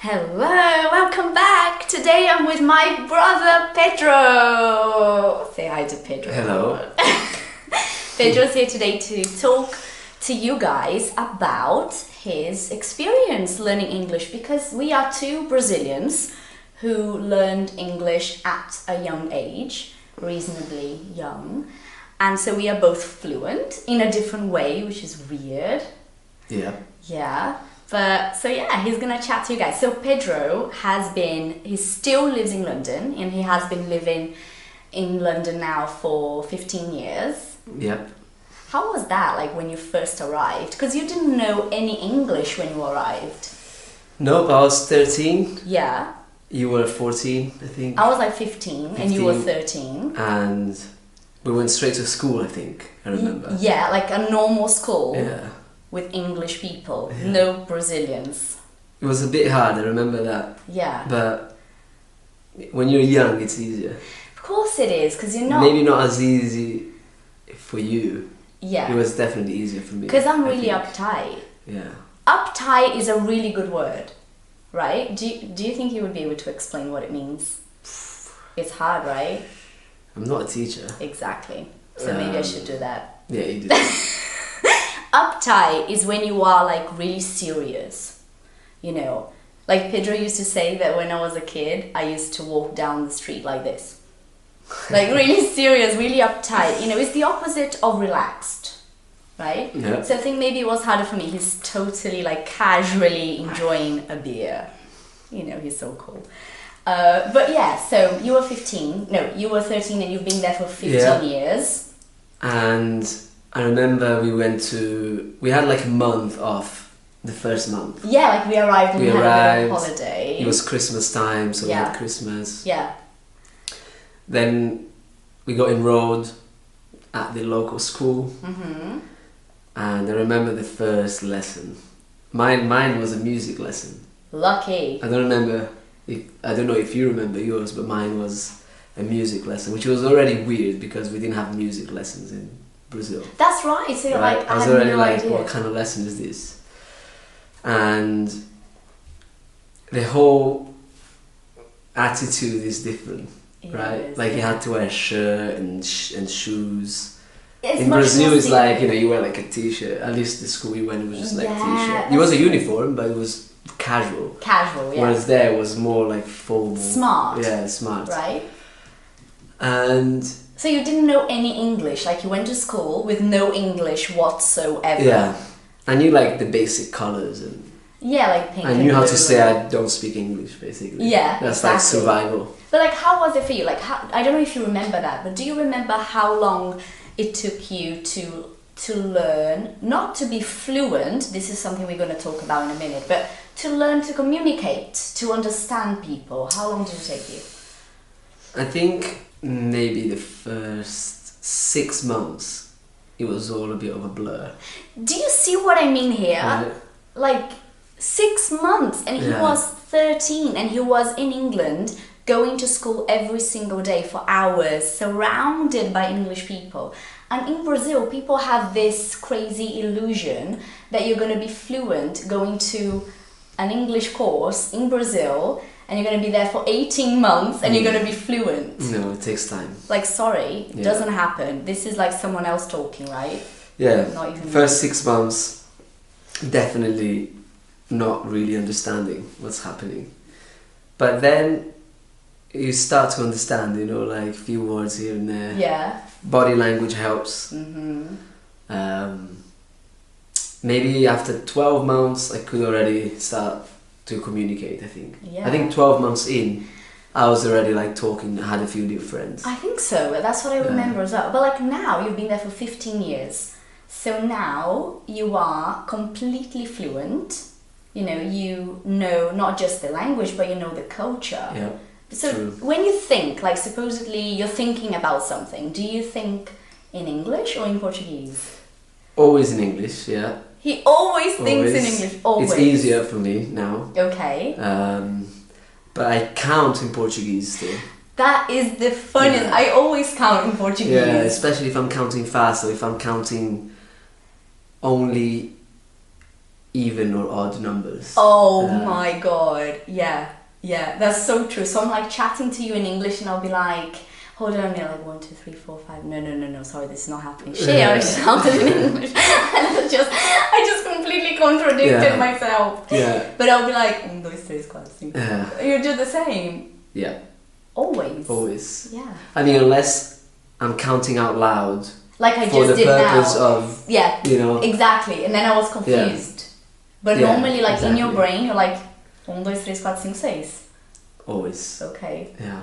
Hello, welcome back. Today I'm with my brother Pedro. Say hi to Pedro. Hello. Pedro's here today to talk to you guys about his experience learning English, because we are two Brazilians who learned English at a young age, reasonably young, and so we are both fluent in a different way, which is weird. Yeah. But so yeah, he's gonna chat to you guys. So Pedro he still lives in London, and he has been living in London now for 15 years. Yep. How was that, like, when you first arrived? Because you didn't know any English when you arrived. Nope, I was 13. Yeah. You were 14, I think. I was like 15 and you were 13. And we went straight to school, I think, I remember. Yeah, like a normal school. Yeah. With English people, Yeah. no Brazilians. It was a bit hard, I remember that. Yeah. But when you're young, it's easier. Of course it is, because you're not... Maybe not as easy for you. Yeah. It was definitely easier for me. Because I'm really think. uptight. Yeah. Uptight is a really good word, right? Do you think you would be able to explain what it means? It's hard, right? I'm not a teacher. Exactly. So maybe I should do that. Yeah, you do. Uptight is when you are like really serious, you know. Like Pedro used to say that when I was a kid, I used to walk down the street like this. Like really serious, really uptight. You know, it's the opposite of relaxed, right? Yeah. So I think maybe it was harder for me. He's totally like casually enjoying a beer. You know, he's so cool. But yeah, so you were 15. No, you were 13 and you've been there for 15 years. And I remember we had like a month off, the first month. Yeah, like we arrived and we had a bit of holiday. It was Christmas time, so we Yeah. had Christmas. Yeah. Then we got enrolled at the local school. Mm-hmm. And I remember the first lesson. Mine was a music lesson. Lucky. I don't know if you remember yours, but mine was a music lesson, which was already weird because we didn't have music lessons in Brazil. That's right. So Right? like I was had already no like, idea. what kind of lesson is this? And the whole attitude is different, right? Yes, Like you yeah. had to wear a shirt and shoes. It's In much Brazil, more it's like, serious. you wear like a t-shirt. At least the school we went, it was just like Yeah, t-shirt. It was a that's- uniform, but it was casual. Casual, yeah. Whereas there it was more like formal. Smart. Yeah, smart. Right? And So you didn't know any English, like you went to school with no English whatsoever. yeah, I knew like the basic colours and Yeah, like pink I and knew how blue to say and- I don't speak English, basically. Yeah, That's like exactly. survival. But like, how was it for you? Like, I don't know if you remember that, but do you remember how long it took you to learn, not to be fluent, this is something we're going to talk about in a minute, but to learn to communicate, to understand people? How long did it take you? I think maybe the first 6 months, it was all a bit of a blur. Do you see what I mean here? Right. Like 6 months, and he Yeah. was 13 and he was in England going to school every single day for hours, surrounded by English people. And in Brazil, people have this crazy illusion that you're going to be fluent going to an English course in Brazil and you're going to be there for 18 months and you're going to be fluent. No, it takes time. Like, sorry, it Yeah. doesn't happen. This is like someone else talking, right? Yeah, Not even first 6 months, definitely not really understanding what's happening. But then you start to understand, you know, like a few words here and there. Yeah. Body language helps. Mm-hmm. Maybe after 12 months, I could already start to communicate, I think. Yeah. I think 12 months in, I was already like talking, I had a few new friends. I think so. That's what I remember as well. But like now, you've been there for 15 years. So now you are completely fluent. You know not just the language, but you know the culture. Yeah. So True. when you think, like supposedly you're thinking about something, do you think in English or in Portuguese? Always in English, yeah. He always thinks in English, always. It's easier for me now. Okay. But I count in Portuguese still. That is the funniest. Yeah. I always count in Portuguese. Yeah, especially if I'm counting fast or if I'm counting only even or odd numbers. Oh my god, yeah, that's so true. So I'm like chatting to you in English and I'll be like, hold on, you're like 1, 2, 3, 4, 5. No, sorry, this is not happening. Shit, I shouted in English. And I just completely contradicted myself. Yeah. But I'll be like, 1, 2, 3, 4, 5. You do the same. Yeah. Always. Yeah. I mean, unless I'm counting out loud. Like I for just the did purpose now. of, yeah. you know. Exactly. And then I was confused. But normally, like in your brain, you're like 1, 2, 3, 4, 5, 6. Always. Okay. Yeah.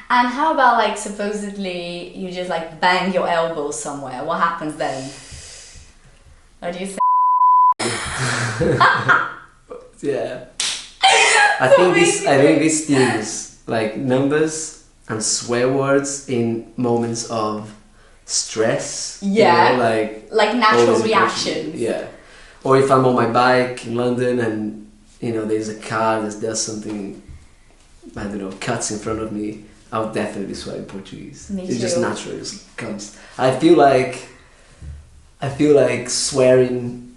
And how about like supposedly you just like bang your elbow somewhere? What happens then? What do you say? Yeah. I think these things like numbers and swear words in moments of stress. Yeah. You know, like natural always reactions. Yeah. Or if I'm on my bike in London and you know there's a car that does something, I don't know, cuts in front of me, I'll definitely swear in Portuguese. Me It's too. just natural. It just comes. I feel like swearing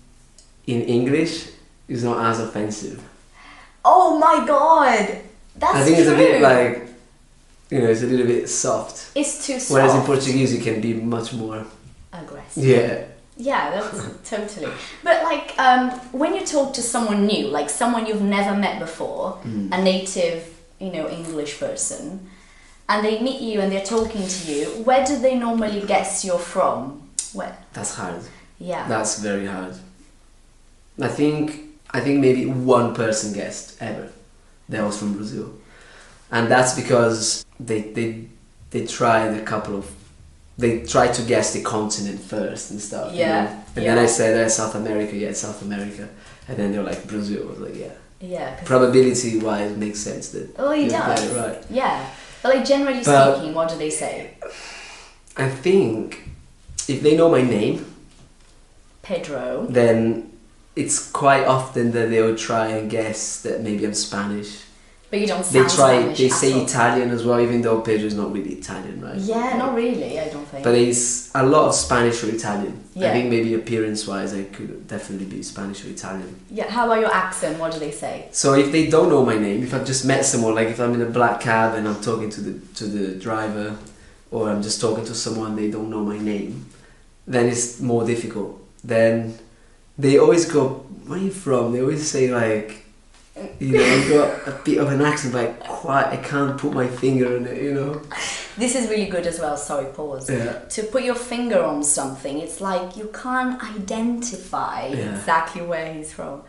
in English is not as offensive. Oh my god, that's I think true. it's a bit like, you know, it's a little bit soft. It's too soft. Whereas in Portuguese you can be much more aggressive. Yeah. Yeah, that's totally. But like when you talk to someone new, like someone you've never met before, a native, you know, English person, and they meet you and they're talking to you, where do they normally guess you're from? Where? That's hard. Yeah. That's very hard. I think maybe one person guessed ever that was from Brazil. And that's because they tried to guess the continent first and stuff. Yeah. You know? And then I said South America, it's South America. And then they're like Brazil. I was like, yeah. Yeah. Probability wise it makes sense that It does. it right. Yeah. But like generally speaking, what do they say? I think if they know my name, Pedro. then it's quite often that they'll try and guess that maybe I'm Spanish. But you don't sound Spanish They at say all. Italian as well, even though Pedro is not really Italian, right? Yeah, not really, I don't think. But it's a lot of Spanish or Italian. Yeah. I think maybe appearance-wise, I could definitely be Spanish or Italian. Yeah, how about your accent? What do they say? So if they don't know my name, if I've just met someone, like if I'm in a black cab and I'm talking to the driver, or I'm just talking to someone, they don't know my name, then it's more difficult. Then they always go, where are you from? They always say like, you know, I've got a bit of an accent, but I can't put my finger on it, you know. This is really good as well, sorry, pause. Yeah. To put your finger on something, it's like you can't identify exactly where he's from.